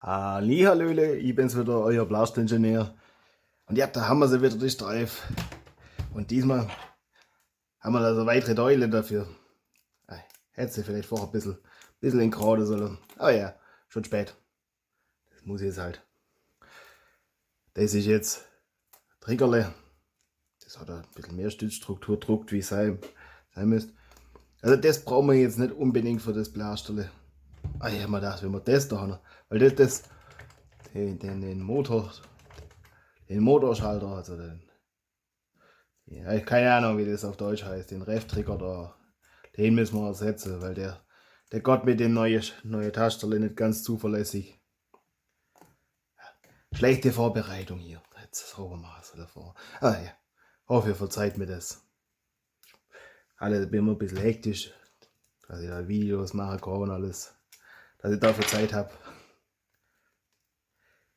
Hallihallöle, ich bin's wieder, euer Blastingenieur. Und ja, da haben wir sie wieder, die Streif. Und diesmal haben wir da so weitere Teile dafür. Hätte sie vielleicht vorher ein bisschen in gerade sollen. Aber ja, schon spät. Das muss jetzt halt. Das ist jetzt Triggerle. Das hat ein bisschen mehr Stützstruktur gedruckt, wie es sein müsste. Also das brauchen wir jetzt nicht unbedingt für das Blasterle. Ich hab mir gedacht, wenn wir das da haben, weil den Motorschalter, also keine Ahnung, wie das auf Deutsch heißt, den Rev-Trigger da, den müssen wir ersetzen, weil der Gott mit dem neue Tasterle nicht ganz zuverlässig. Schlechte Vorbereitung hier. Jetzt sauber machen sie davor. Ja, hoffe, ihr verzeiht mir das. Alle bin immer ein bisschen hektisch, dass ich da Videos machen kann und alles, dass ich dafür Zeit habe.